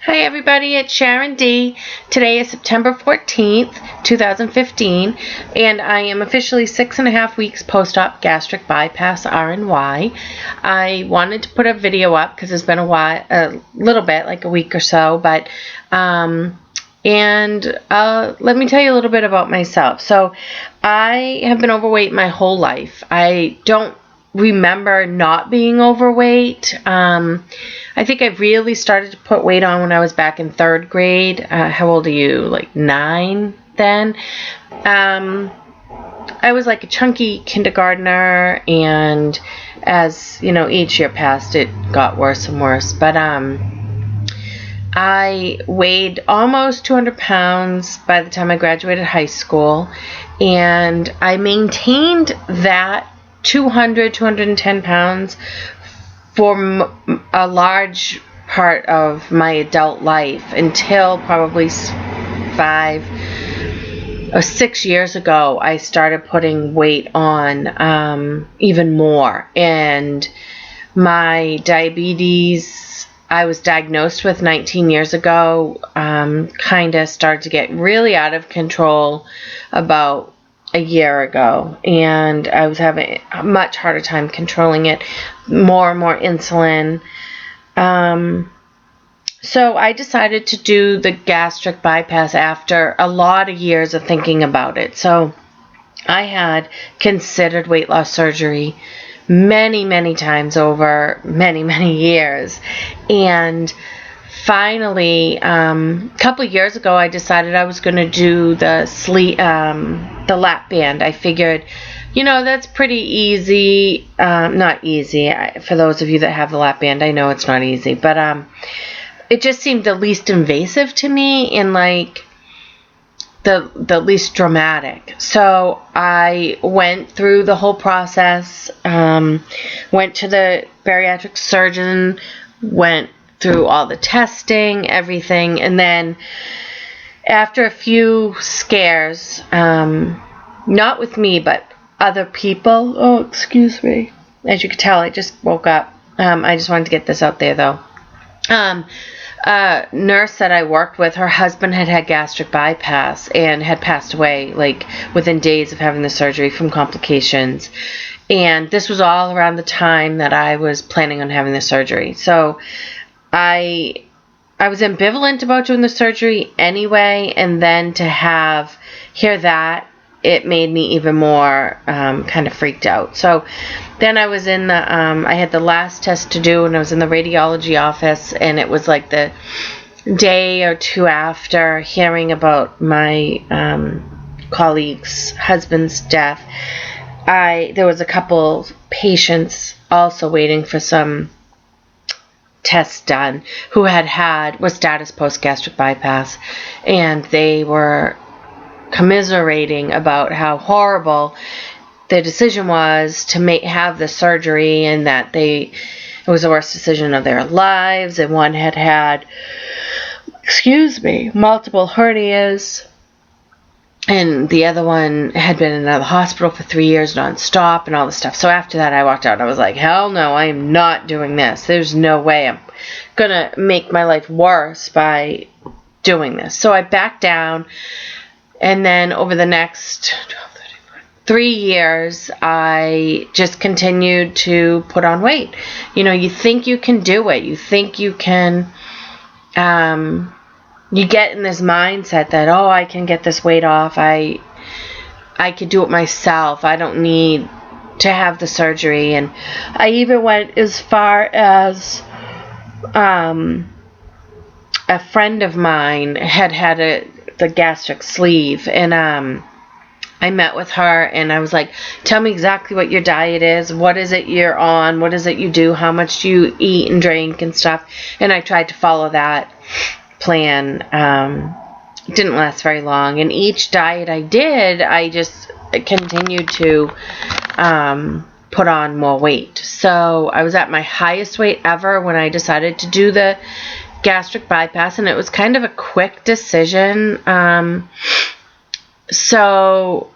Hi everybody, it's Sharon D. Today is September 14th, 2015, and I am officially 6.5 weeks post-op gastric bypass RNY. I wanted to put a video up because it's been a little bit, like a week or so, but let me tell you a little bit about myself. So I have been overweight my whole life. I don't remember not being overweight. I think I really started to put weight on when I was back in 3rd grade. How old are you? Like 9 then? I was like a chunky kindergartner, and as you know, each year passed, it got worse and worse. But I weighed almost 200 pounds by the time I graduated high school, and I maintained that 210 pounds for a large part of my adult life until probably 5 or 6 years ago. I started putting weight on even more, and my diabetes I was diagnosed with 19 years ago kind of started to get really out of control about a year ago, and I was having a much harder time controlling it, more and more insulin. So I decided to do the gastric bypass after a lot of years of thinking about it. So I had considered weight loss surgery many times over many years, and finally, a couple of years ago, I decided I was going to do the lap band. I figured, that's pretty easy. Not easy. For those of you that have the lap band, I know it's not easy, but it just seemed the least invasive to me, and like the least dramatic. So I went through the whole process, went to the bariatric surgeon, went through all the testing, everything, and then after a few scares, not with me, but other people. Oh, excuse me. As you can tell, I just woke up. I just wanted to get this out there, though. A nurse that I worked with, her husband had gastric bypass and had passed away like within days of having the surgery from complications. And this was all around the time that I was planning on having the surgery. So I was ambivalent about doing the surgery anyway, and then to hear that, it made me even more kind of freaked out. So then I was in I had the last test to do, and I was in the radiology office, and it was like the day or two after hearing about my colleague's husband's death. There was a couple patients also waiting for some tests done who was status post gastric bypass, and they were commiserating about how horrible the decision was to have the surgery, and that it was the worst decision of their lives. And one had multiple hernias, and the other one had been in another hospital for 3 years nonstop and all this stuff. So after that, I walked out and I was like, hell no, I am not doing this. There's no way I'm gonna make my life worse by doing this. So I backed down, and then over the next 3 years, I just continued to put on weight. You think you can do it. You think you can, you get in this mindset that, oh, I can get this weight off. I could do it myself. I don't need to have the surgery. And I even went as far as a friend of mine had the gastric sleeve, and I met with her, and I was like, tell me exactly what your diet is. What is it you're on? What is it you do? How much do you eat and drink and stuff? And I tried to follow that plan. It didn't last very long, and each diet I did, I just continued to put on more weight. So I was at my highest weight ever when I decided to do the gastric bypass, and it was kind of a quick decision. So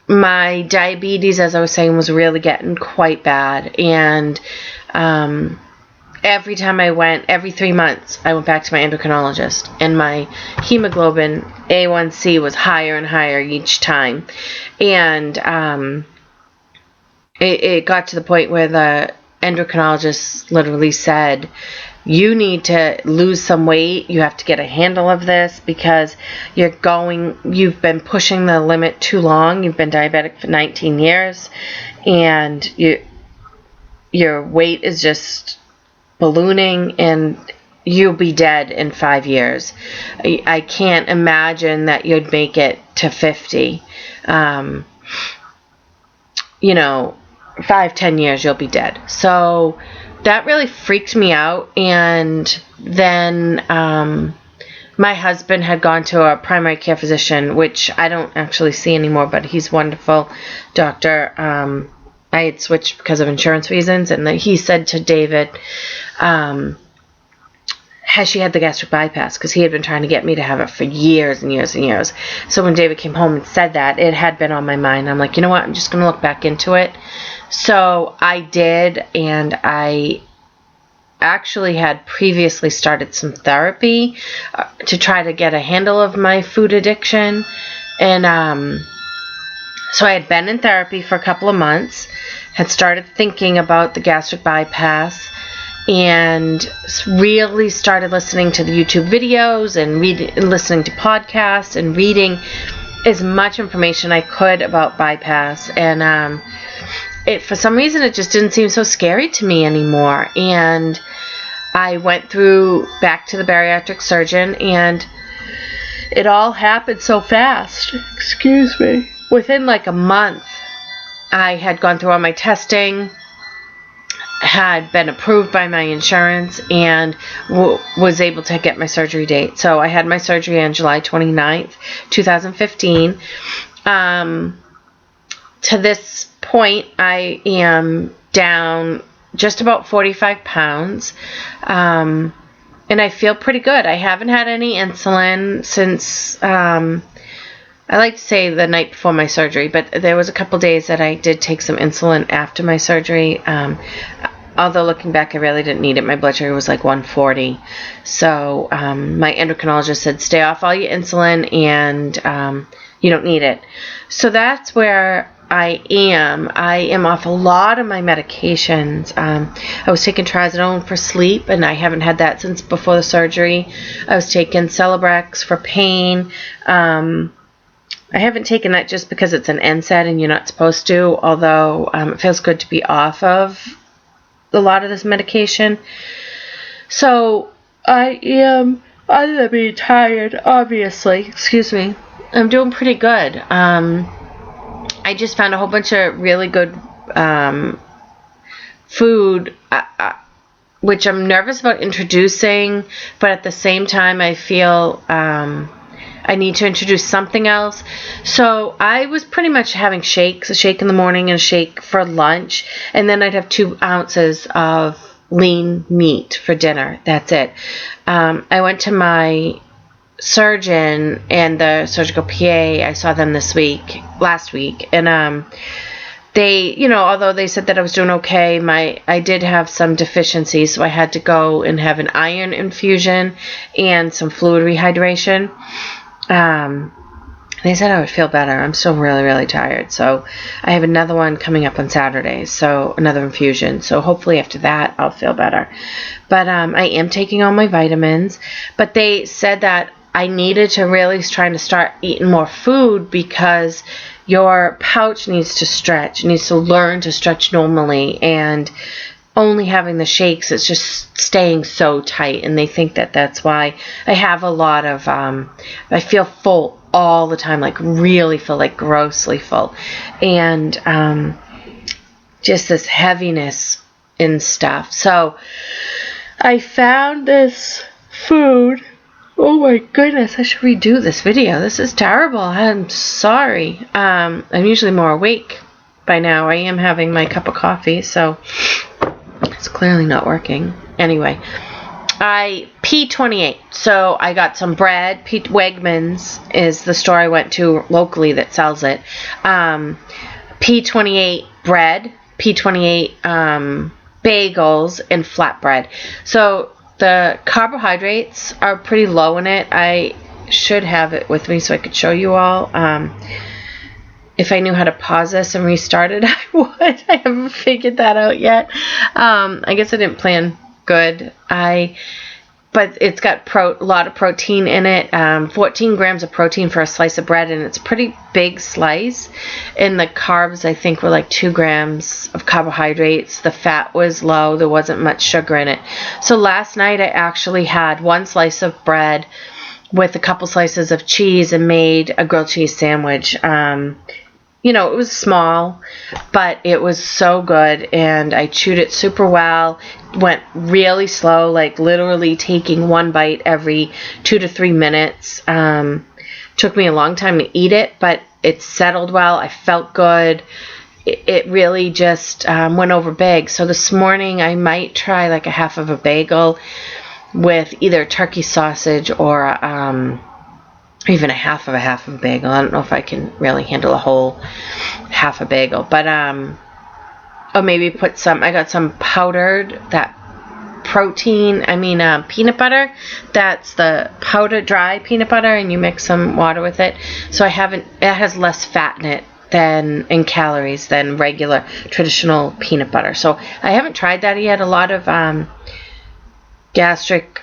my diabetes, as I was saying, was really getting quite bad, and every time I went, every 3 months, I went back to my endocrinologist, and my hemoglobin A1C was higher and higher each time. And it got to the point where the endocrinologist literally said, you need to lose some weight. You have to get a handle of this because you've been pushing the limit too long. You've been diabetic for 19 years, and your weight is just ballooning, and you'll be dead in 5 years. I can't imagine that you'd make it to 50. 5-10 years, you'll be dead. So that really freaked me out. And then my husband had gone to a primary care physician, which I don't actually see anymore, but he's a wonderful doctor. I had switched because of insurance reasons, and he said to David, has she had the gastric bypass? Because he had been trying to get me to have it for years and years and years. So when David came home and said that, it had been on my mind. I'm like, you know what? I'm just going to look back into it. So I did, and I actually had previously started some therapy to try to get a handle of my food addiction. And so I had been in therapy for a couple of months, had started thinking about the gastric bypass, and really started listening to the YouTube videos and listening to podcasts and reading as much information I could about bypass. And for some reason, it just didn't seem so scary to me anymore. And I went back to the bariatric surgeon, and it all happened so fast. Excuse me. Within like a month, I had gone through all my testing, had been approved by my insurance, and was able to get my surgery date. So I had my surgery on July 29th, 2015. To this point, I am down just about 45 pounds. And I feel pretty good. I haven't had any insulin since, I like to say the night before my surgery, but there was a couple days that I did take some insulin after my surgery. Although looking back, I really didn't need it. My blood sugar was like 140. So my endocrinologist said, stay off all your insulin, and you don't need it. So that's where I am. I am off a lot of my medications. I was taking trazodone for sleep, and I haven't had that since before the surgery. I was taking Celebrex for pain. I haven't taken that just because it's an NSAID and you're not supposed to, although it feels good to be off of a lot of this medication. So I am, other than being tired, obviously, excuse me, I'm doing pretty good. I just found a whole bunch of really good food, which I'm nervous about introducing, but at the same time I feel I need to introduce something else. So I was pretty much having shakes, a shake in the morning and a shake for lunch, and then I'd have 2 ounces of lean meat for dinner. That's it. I went to my surgeon and the surgical PA. I saw them last week, and they, although they said that I was doing okay, I did have some deficiencies, so I had to go and have an iron infusion and some fluid rehydration. They said I would feel better. I'm still really, really tired. So I have another one coming up on Saturday, so another infusion. So hopefully after that I'll feel better. But I am taking all my vitamins. But they said that I needed to really try to start eating more food because your pouch needs to stretch. It needs to learn to stretch normally. And only having the shakes, it's just staying so tight, and they think that that's why I have a lot of, I feel full all the time, like really full, like grossly full, and just this heaviness in stuff. So I found this food. Oh my goodness, I should redo this video. This is terrible. I'm sorry. I'm usually more awake by now. I am having my cup of coffee, so it's clearly not working. Anyway, P28. So I got some bread. Wegmans is the store I went to locally that sells it. P28 bread, P28 bagels, and flatbread. So the carbohydrates are pretty low in it. I should have it with me so I could show you all. If I knew how to pause this and restart it, I would. I haven't figured that out yet. I guess I didn't plan good. But it's got a lot of protein in it. 14 grams of protein for a slice of bread, and it's a pretty big slice. And the carbs, I think, were like 2 grams of carbohydrates. The fat was low. There wasn't much sugar in it. So last night I actually had 1 slice of bread with a couple slices of cheese and made a grilled cheese sandwich. It was small, but it was so good, and I chewed it super well. Went really slow, like literally taking 1 bite every 2 to 3 minutes. Took me a long time to eat it, but it settled well. I felt good. It really just went over big. So this morning I might try like a half of a bagel with either turkey sausage or even a half of a bagel. I don't know if I can really handle a whole half a bagel, but or maybe put I got some powdered peanut butter. That's the powdered dry peanut butter, and you mix some water with it. So it has less fat in it in calories than regular traditional peanut butter. So I haven't tried that yet. A lot of gastric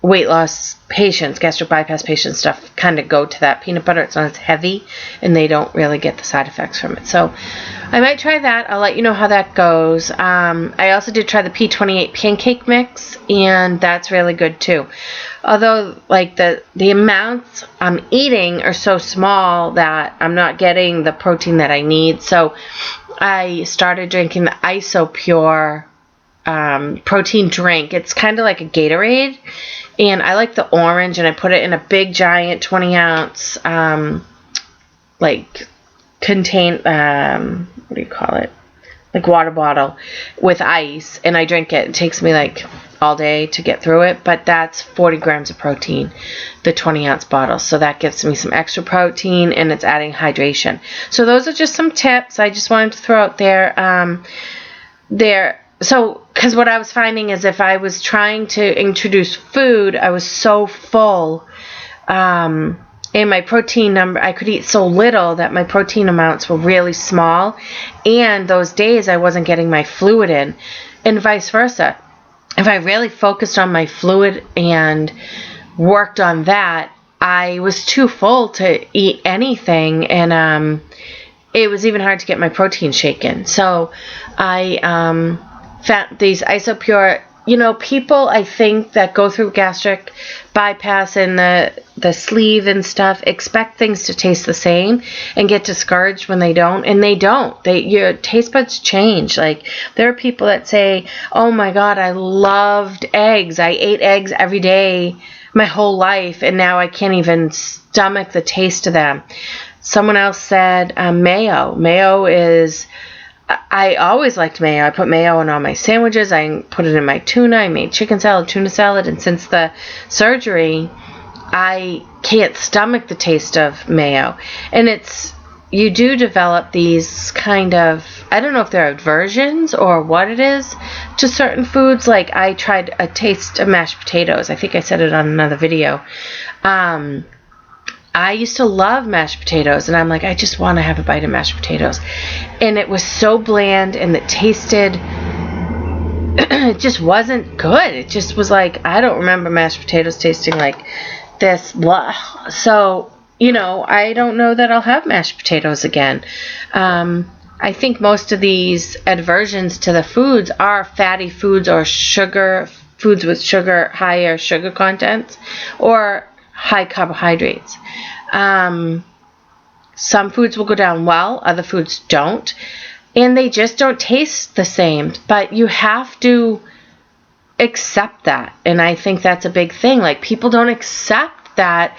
weight loss patients, gastric bypass patients stuff kind of go to that peanut butter. It's not as heavy, and they don't really get the side effects from it. So I might try that. I'll let you know how that goes. I also did try the P28 pancake mix, and that's really good too. Although like the amounts I'm eating are so small that I'm not getting the protein that I need. So I started drinking the IsoPure protein drink. It's kind of like a Gatorade, and I like the orange, and I put it in a big giant 20-ounce like water bottle with ice, and I drink it. It takes me like all day to get through it, but that's 40 grams of protein, the 20-ounce bottle. So that gives me some extra protein, and it's adding hydration. So those are just some tips I just wanted to throw out there. Because what I was finding is if I was trying to introduce food, I was so full, and my protein number, I could eat so little that my protein amounts were really small, and those days I wasn't getting my fluid in, and vice versa. If I really focused on my fluid and worked on that, I was too full to eat anything, and it was even hard to get my protein shaken. So I found these IsoPure, people I think that go through gastric bypass and the sleeve and stuff expect things to taste the same and get discouraged when they don't, and they don't. Your taste buds change. Like there are people that say, "Oh my God, I loved eggs. I ate eggs every day my whole life, and now I can't even stomach the taste of them." Someone else said mayo. I always liked mayo. I put mayo in all my sandwiches. I put it in my tuna. I made chicken salad, tuna salad. And since the surgery, I can't stomach the taste of mayo. And you do develop these kind of, I don't know if they're aversions or what it is to certain foods. Like I tried a taste of mashed potatoes. I think I said it on another video. I used to love mashed potatoes, and I'm like, I just want to have a bite of mashed potatoes. And it was so bland, and it tasted, it just wasn't good. It just was like, I don't remember mashed potatoes tasting like this, blah. So, I don't know that I'll have mashed potatoes again. I think most of these aversions to the foods are fatty foods or foods with higher sugar content, or high carbohydrates. Some foods will go down well, other foods don't, and they just don't taste the same. But you have to accept that, and I think that's a big thing. Like people don't accept that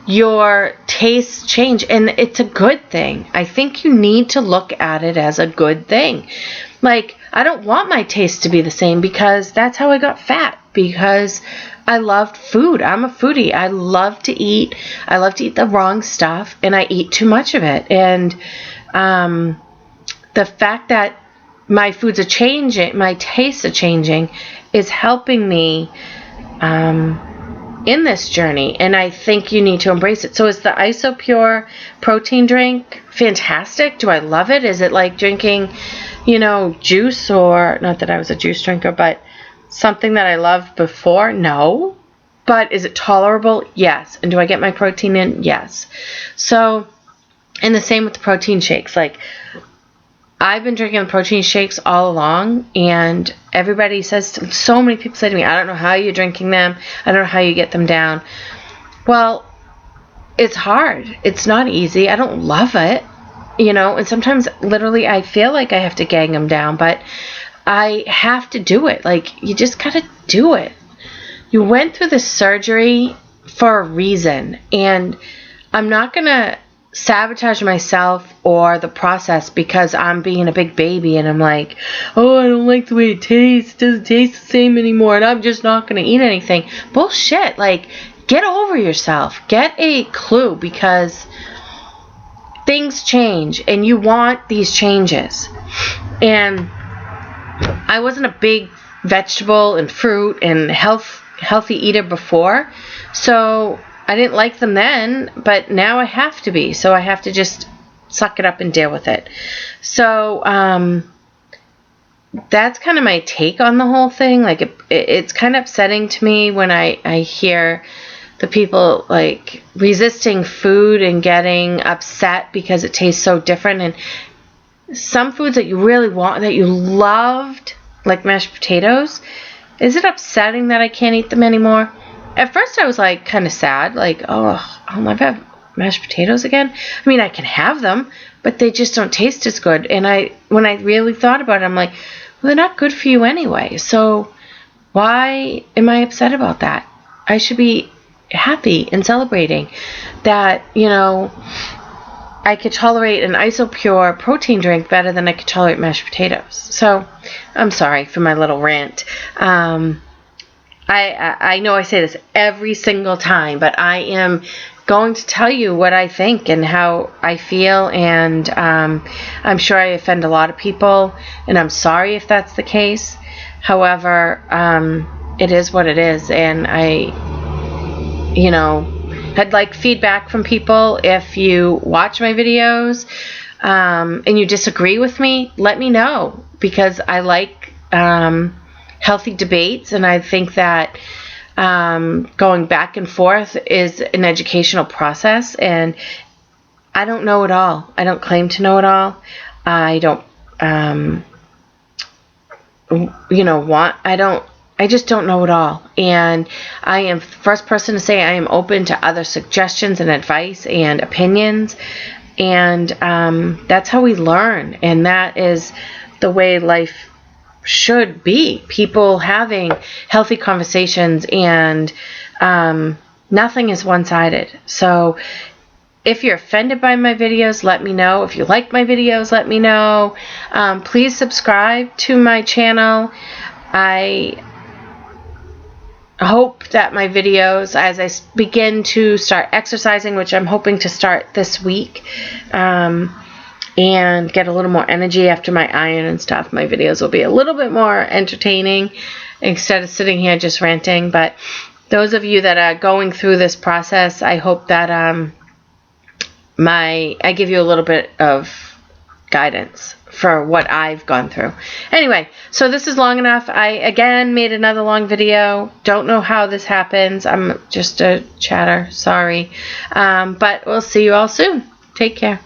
your tastes change, and it's a good thing. I think you need to look at it as a good thing. Like I don't want my taste to be the same, because that's how I got fat, because I loved food. I'm a foodie. I love to eat. I love to eat the wrong stuff, and I eat too much of it. And the fact that my foods are changing, my tastes are changing, is helping me in this journey, and I think you need to embrace it. So is the IsoPure protein drink fantastic? Do I love it? Is it like drinking, juice? Or not that I was a juice drinker, but something that I loved before? No. But is it tolerable? Yes. And do I get my protein in? Yes. So, and the same with the protein shakes. Like, I've been drinking the protein shakes all along, and everybody says, so many people say to me, I don't know how you're drinking them. I don't know how you get them down. Well, it's hard. It's not easy. I don't love it, and sometimes literally I feel like I have to gang them down, but I have to do it. Like, you just gotta do it. You went through this surgery for a reason, and I'm not gonna sabotage myself or the process because I'm being a big baby and I'm like, oh, I don't like the way it tastes. It doesn't taste the same anymore, and I'm just not going to eat anything. Bullshit. Like, get over yourself. Get a clue, because things change and you want these changes. And I wasn't a big vegetable and fruit and healthy eater before, so I didn't like them then, but now I have to be. So I have to just suck it up and deal with it. So that's kind of my take on the whole thing. Like, it's kind of upsetting to me when I hear the people like resisting food and getting upset because it tastes so different. And some foods that you really want, that you loved, like mashed potatoes, is it upsetting that I can't eat them anymore? At first I was like kind of sad, like, oh, I'll never have mashed potatoes again. I mean, I can have them, but they just don't taste as good. And when I really thought about it, I'm like, well, they're not good for you anyway. So why am I upset about that? I should be happy and celebrating that, I could tolerate an IsoPure protein drink better than I could tolerate mashed potatoes. So I'm sorry for my little rant. I know I say this every single time, but I am going to tell you what I think and how I feel, and I'm sure I offend a lot of people, and I'm sorry if that's the case. However, it is what it is, and I'd like feedback from people. If you watch my videos and you disagree with me, let me know, because I like healthy debates, and I think that going back and forth is an educational process, and I don't know it all. I don't claim to know it all. I don't I just don't know it all, and I am the first person to say I am open to other suggestions and advice and opinions, and that's how we learn, and that is the way life should be. People having healthy conversations, and nothing is one-sided. So if you're offended by my videos, let me know. If you like my videos, let me know. Please subscribe to my channel. I hope that my videos, as I begin to start exercising, which I'm hoping to start this week, and get a little more energy after my iron and stuff, my videos will be a little bit more entertaining instead of sitting here just ranting. But those of you that are going through this process, I hope that I give you a little bit of guidance for what I've gone through. Anyway, so this is long enough. I again made another long video. Don't know how this happens. I'm just a chatter. Sorry. But we'll see you all soon. Take care.